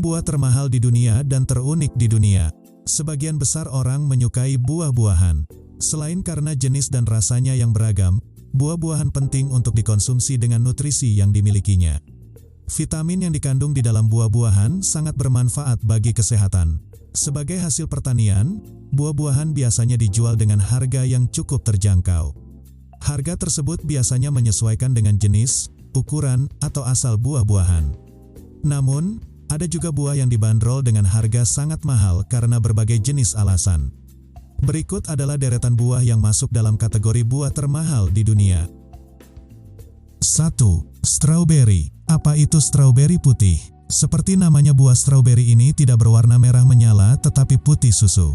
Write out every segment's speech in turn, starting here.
buah termahal di dunia dan terunik di dunia. Sebagian besar orang menyukai buah-buahan. Selain karena jenis dan rasanya yang beragam, buah-buahan penting untuk dikonsumsi dengan nutrisi yang dimilikinya. Vitamin yang dikandung di dalam buah-buahan sangat bermanfaat bagi kesehatan. Sebagai hasil pertanian, buah-buahan biasanya dijual dengan harga yang cukup terjangkau. Harga tersebut biasanya menyesuaikan dengan jenis, ukuran, atau asal buah-buahan. Namun, ada juga buah yang dibanderol dengan harga sangat mahal karena berbagai jenis alasan. Berikut adalah deretan buah yang masuk dalam kategori buah termahal di dunia. 1. Strawberry. Apa itu strawberry putih? Seperti namanya, buah strawberry ini tidak berwarna merah menyala tetapi putih susu.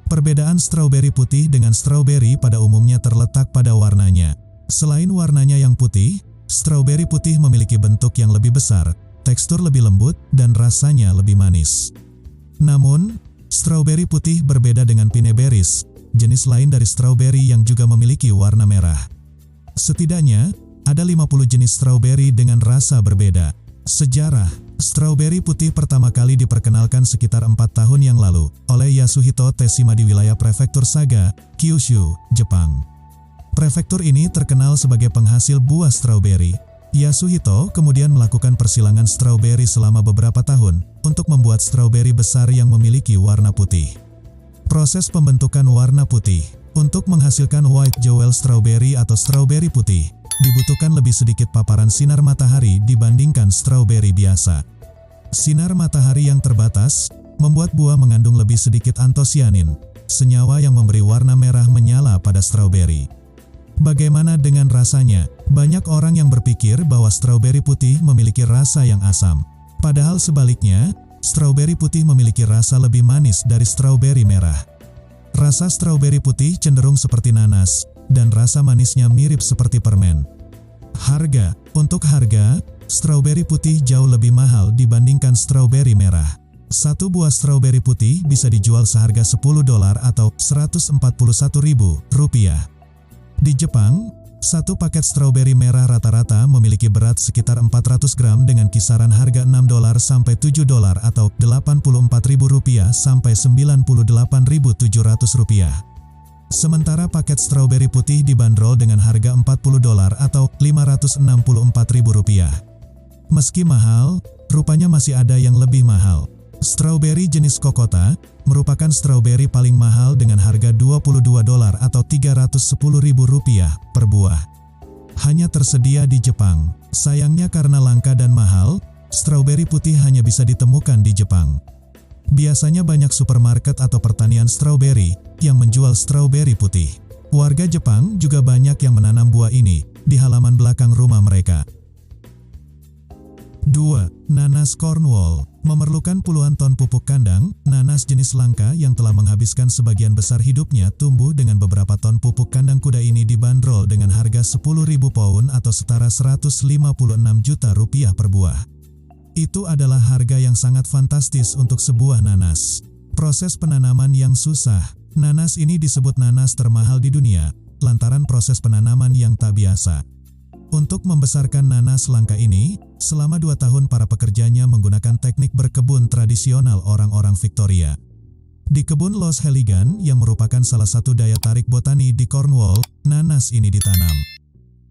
Perbedaan strawberry putih dengan strawberry pada umumnya terletak pada warnanya. Selain warnanya yang putih, strawberry putih memiliki bentuk yang lebih besar, tekstur lebih lembut, dan rasanya lebih manis. Namun, strawberry putih berbeda dengan pine berries, jenis lain dari strawberry yang juga memiliki warna merah. Setidaknya, ada 50 jenis strawberry dengan rasa berbeda. Sejarah: strawberry putih pertama kali diperkenalkan sekitar 4 tahun yang lalu oleh Yasuhito Teshima di wilayah prefektur Saga, Kyushu, Jepang. Prefektur ini terkenal sebagai penghasil buah strawberry. Yasuhito kemudian melakukan persilangan strawberry selama beberapa tahun untuk membuat strawberry besar yang memiliki warna putih. Proses pembentukan warna putih. Untuk menghasilkan white jewel strawberry atau strawberry putih, dibutuhkan lebih sedikit paparan sinar matahari dibandingkan strawberry biasa. Sinar matahari yang terbatas membuat buah mengandung lebih sedikit antosianin, senyawa yang memberi warna merah menyala pada strawberry. Bagaimana dengan rasanya? Banyak orang yang berpikir bahwa strawberry putih memiliki rasa yang asam. Padahal sebaliknya, strawberry putih memiliki rasa lebih manis dari strawberry merah. Rasa strawberry putih cenderung seperti nanas, dan rasa manisnya mirip seperti permen. Harga: untuk harga, strawberry putih jauh lebih mahal dibandingkan strawberry merah. Satu buah strawberry putih bisa dijual seharga $10 atau Rp141.000. Di Jepang, satu paket strawberry merah rata-rata memiliki berat sekitar 400 gram dengan kisaran harga $6 sampai $7 atau Rp84.000 sampai Rp98.700. Sementara paket strawberry putih dibanderol dengan harga $40 atau Rp564.000. Meski mahal, rupanya masih ada yang lebih mahal. Strawberry jenis kokota merupakan strawberry paling mahal dengan harga $22 atau Rp310.000 per buah. Hanya tersedia di Jepang. Sayangnya karena langka dan mahal, strawberry putih hanya bisa ditemukan di Jepang. Biasanya banyak supermarket atau pertanian strawberry yang menjual strawberry putih. Warga Jepang juga banyak yang menanam buah ini di halaman belakang rumah mereka. 2. Nanas Cornwall. Memerlukan puluhan ton pupuk kandang, nanas jenis langka yang telah menghabiskan sebagian besar hidupnya tumbuh dengan beberapa ton pupuk kandang kuda ini dibanderol dengan harga 10.000 pound atau setara Rp156 juta per buah. Itu adalah harga yang sangat fantastis untuk sebuah nanas. Proses penanaman yang susah. Nanas ini disebut nanas termahal di dunia, lantaran proses penanaman yang tak biasa. Untuk membesarkan nanas langka ini, selama 2 tahun para pekerjanya menggunakan teknik berkebun tradisional orang-orang Victoria. Di kebun Los Heligan yang merupakan salah satu daya tarik botani di Cornwall, nanas ini ditanam.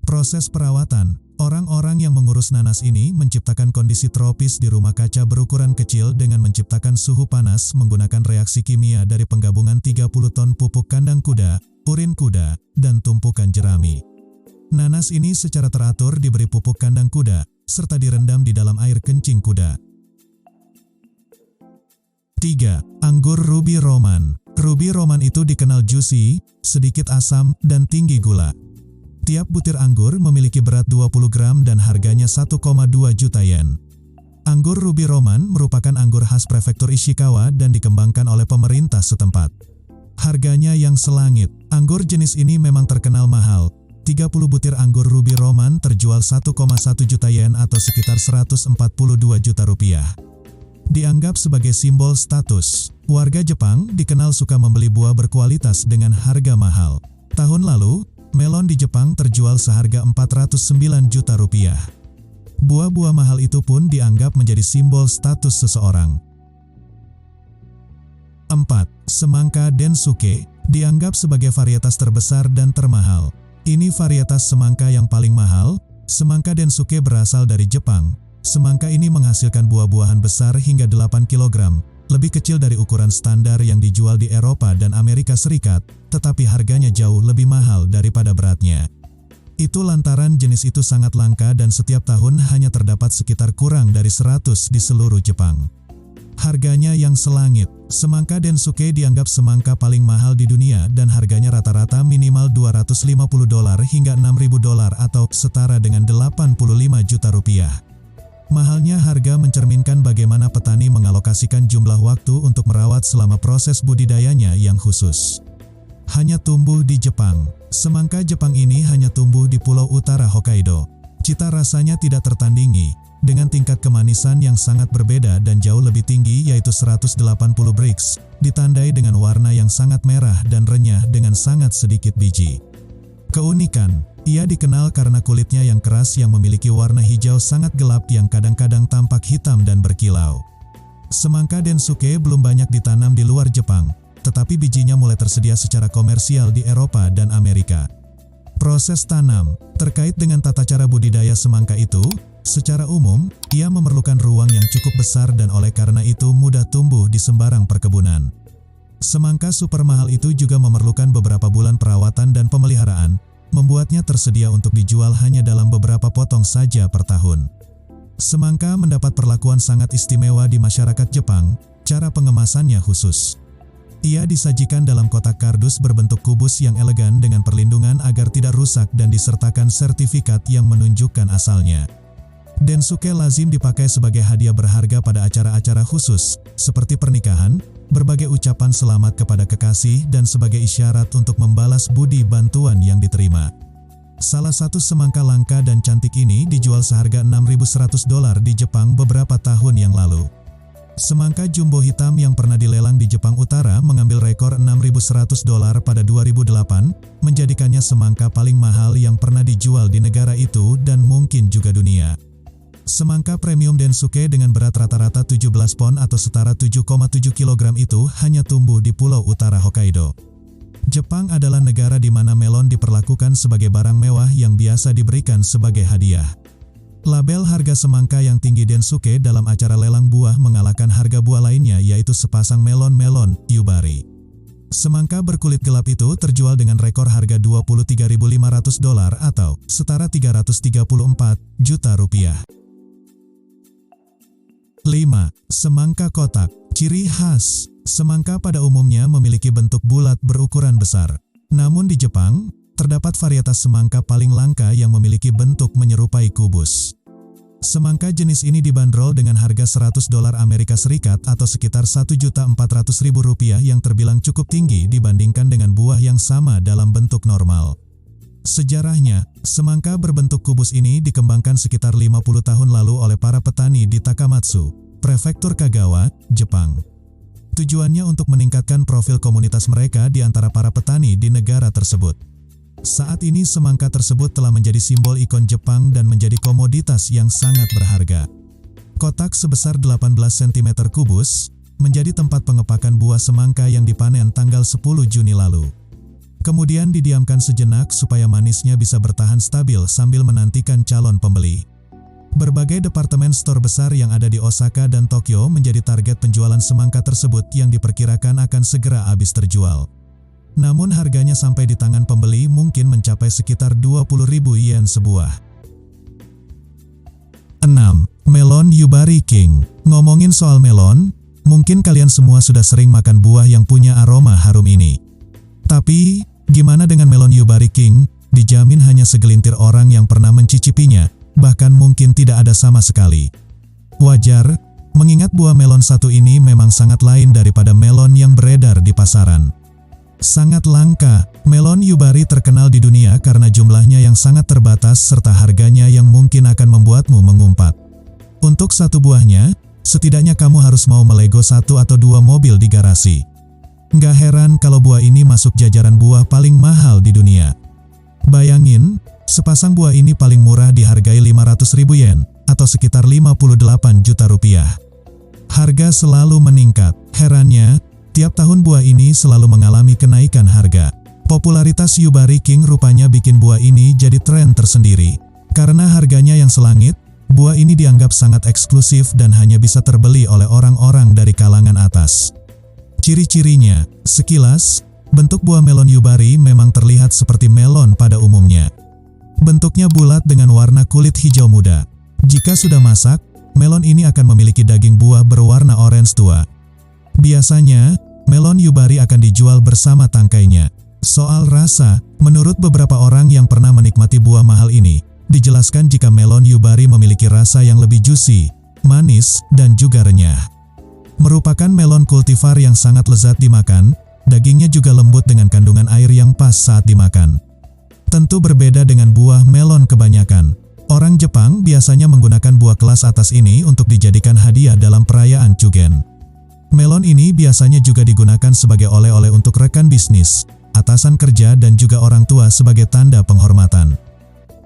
Proses perawatan. Orang-orang yang mengurus nanas ini menciptakan kondisi tropis di rumah kaca berukuran kecil dengan menciptakan suhu panas menggunakan reaksi kimia dari penggabungan 30 ton pupuk kandang kuda, urin kuda, dan tumpukan jerami. Nanas ini secara teratur diberi pupuk kandang kuda, serta direndam di dalam air kencing kuda. 3. Anggur Ruby Roman. Ruby Roman itu dikenal juicy, sedikit asam, dan tinggi gula. Tiap butir anggur memiliki berat 20 gram dan harganya 1,2 juta yen. Anggur Ruby Roman merupakan anggur khas prefektur Ishikawa dan dikembangkan oleh pemerintah setempat. Harganya yang selangit. Anggur jenis ini memang terkenal mahal. 30 butir anggur Ruby Roman terjual 1,1 juta yen atau sekitar Rp142 juta. Dianggap sebagai simbol status. Warga Jepang dikenal suka membeli buah berkualitas dengan harga mahal. Tahun lalu, melon di Jepang terjual seharga Rp409 juta. Buah-buah mahal itu pun dianggap menjadi simbol status seseorang. 4. Semangka Densuke dianggap sebagai varietas terbesar dan termahal. Ini varietas semangka yang paling mahal. Semangka Densuke berasal dari Jepang. Semangka ini menghasilkan buah-buahan besar hingga 8 kg, lebih kecil dari ukuran standar yang dijual di Eropa dan Amerika Serikat, tetapi harganya jauh lebih mahal daripada beratnya. Itu lantaran jenis itu sangat langka dan setiap tahun hanya terdapat sekitar kurang dari 100 di seluruh Jepang. Harganya yang selangit. Semangka Densuke dianggap semangka paling mahal di dunia dan harganya rata-rata minimal $250 hingga $6.000 atau setara dengan 85 juta rupiah. Mahalnya harga mencerminkan bagaimana petani mengalokasikan jumlah waktu untuk merawat selama proses budidayanya yang khusus. Hanya tumbuh di Jepang. Semangka Jepang ini hanya tumbuh di pulau utara Hokkaido. Cita rasanya tidak tertandingi, dengan tingkat kemanisan yang sangat berbeda dan jauh lebih tinggi yaitu 180 Brix, ditandai dengan warna yang sangat merah dan renyah dengan sangat sedikit biji. Keunikan, ia dikenal karena kulitnya yang keras yang memiliki warna hijau sangat gelap yang kadang-kadang tampak hitam dan berkilau. Semangka Densuke belum banyak ditanam di luar Jepang, tetapi bijinya mulai tersedia secara komersial di Eropa dan Amerika. Proses tanam, terkait dengan tata cara budidaya semangka itu, secara umum, ia memerlukan ruang yang cukup besar dan oleh karena itu mudah tumbuh di sembarang perkebunan. Semangka super mahal itu juga memerlukan beberapa bulan perawatan dan pemeliharaan, membuatnya tersedia untuk dijual hanya dalam beberapa potong saja per tahun. Semangka mendapat perlakuan sangat istimewa di masyarakat Jepang, cara pengemasannya khusus. Ia disajikan dalam kotak kardus berbentuk kubus yang elegan dengan perlindungan agar tidak rusak dan disertakan sertifikat yang menunjukkan asalnya. Densuke lazim dipakai sebagai hadiah berharga pada acara-acara khusus, seperti pernikahan, berbagai ucapan selamat kepada kekasih dan sebagai isyarat untuk membalas budi bantuan yang diterima. Salah satu semangka langka dan cantik ini dijual seharga $6.100 di Jepang beberapa tahun yang lalu. Semangka jumbo hitam yang pernah dilelang di Jepang Utara mengambil rekor $6.100 pada 2008, menjadikannya semangka paling mahal yang pernah dijual di negara itu dan mungkin juga dunia. Semangka premium Densuke dengan berat rata-rata 17 pon atau setara 7,7 kg itu hanya tumbuh di pulau utara Hokkaido. Jepang adalah negara di mana melon diperlakukan sebagai barang mewah yang biasa diberikan sebagai hadiah. Label harga semangka yang tinggi Densuke dalam acara lelang buah mengalahkan harga buah lainnya yaitu sepasang melon Yubari. Semangka berkulit gelap itu terjual dengan rekor harga $23.500 atau setara 334 juta rupiah. 5. Semangka kotak. Ciri khas, semangka pada umumnya memiliki bentuk bulat berukuran besar. Namun di Jepang, terdapat varietas semangka paling langka yang memiliki bentuk menyerupai kubus. Semangka jenis ini dibanderol dengan harga $100 Amerika Serikat atau sekitar Rp1.400.000 yang terbilang cukup tinggi dibandingkan dengan buah yang sama dalam bentuk normal. Sejarahnya, semangka berbentuk kubus ini dikembangkan sekitar 50 tahun lalu oleh para petani di Takamatsu, Prefektur Kagawa, Jepang. Tujuannya untuk meningkatkan profil komunitas mereka di antara para petani di negara tersebut. Saat ini semangka tersebut telah menjadi simbol ikon Jepang dan menjadi komoditas yang sangat berharga. Kotak sebesar 18 cm kubus, menjadi tempat pengepakan buah semangka yang dipanen tanggal 10 Juni lalu. Kemudian didiamkan sejenak supaya manisnya bisa bertahan stabil sambil menantikan calon pembeli. Berbagai departemen store besar yang ada di Osaka dan Tokyo menjadi target penjualan semangka tersebut yang diperkirakan akan segera habis terjual. Namun harganya sampai di tangan pembeli mungkin mencapai sekitar 20.000 yen sebuah. 6. Melon Yubari King. Ngomongin soal melon, mungkin kalian semua sudah sering makan buah yang punya aroma harum ini. Tapi, gimana dengan melon Yubari King? Dijamin hanya segelintir orang yang pernah mencicipinya, bahkan mungkin tidak ada sama sekali. Wajar, mengingat buah melon satu ini memang sangat lain daripada melon yang beredar di pasaran. Sangat langka, melon Yubari terkenal di dunia karena jumlahnya yang sangat terbatas serta harganya yang mungkin akan membuatmu mengumpat. Untuk satu buahnya, setidaknya kamu harus mau melego 1 atau 2 mobil di garasi. Nggak heran kalau buah ini masuk jajaran buah paling mahal di dunia. Bayangin, sepasang buah ini paling murah dihargai 500.000 yen, atau sekitar 58 juta rupiah. Harga selalu meningkat. Herannya, tiap tahun buah ini selalu mengalami kenaikan harga. Popularitas Yubari King rupanya bikin buah ini jadi tren tersendiri. Karena harganya yang selangit, buah ini dianggap sangat eksklusif dan hanya bisa terbeli oleh orang-orang dari kalangan atas. Ciri-cirinya, sekilas, bentuk buah melon Yubari memang terlihat seperti melon pada umumnya. Bentuknya bulat dengan warna kulit hijau muda. Jika sudah masak, melon ini akan memiliki daging buah berwarna orange tua. Biasanya, melon Yubari akan dijual bersama tangkainya. Soal rasa, menurut beberapa orang yang pernah menikmati buah mahal ini, dijelaskan jika melon Yubari memiliki rasa yang lebih juicy, manis, dan juga renyah. Merupakan melon kultivar yang sangat lezat dimakan, dagingnya juga lembut dengan kandungan air yang pas saat dimakan. Tentu berbeda dengan buah melon kebanyakan. Orang Jepang biasanya menggunakan buah kelas atas ini untuk dijadikan hadiah dalam perayaan Chugen. Melon ini biasanya juga digunakan sebagai oleh-oleh untuk rekan bisnis, atasan kerja dan juga orang tua sebagai tanda penghormatan.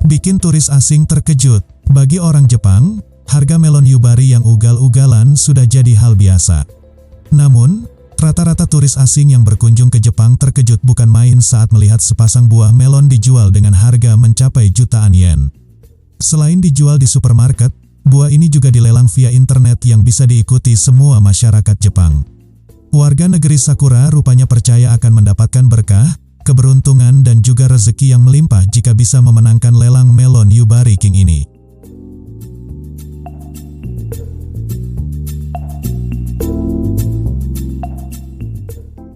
Bikin turis asing terkejut. Bagi orang Jepang, harga melon Yubari yang ugal-ugalan sudah jadi hal biasa. Namun, rata-rata turis asing yang berkunjung ke Jepang terkejut bukan main saat melihat sepasang buah melon dijual dengan harga mencapai jutaan yen. Selain dijual di supermarket, buah ini juga dilelang via internet yang bisa diikuti semua masyarakat Jepang. Warga negeri Sakura rupanya percaya akan mendapatkan berkah, keberuntungan dan juga rezeki yang melimpah jika bisa memenangkan lelang melon Yubari King ini.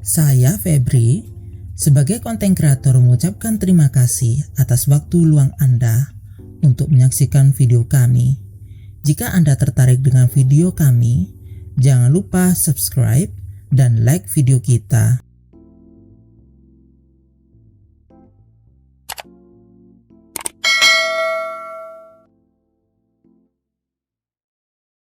Saya Febri, sebagai konten kreator mengucapkan terima kasih atas waktu luang Anda untuk menyaksikan video kami. Jika Anda tertarik dengan video kami, jangan lupa subscribe dan like video kita.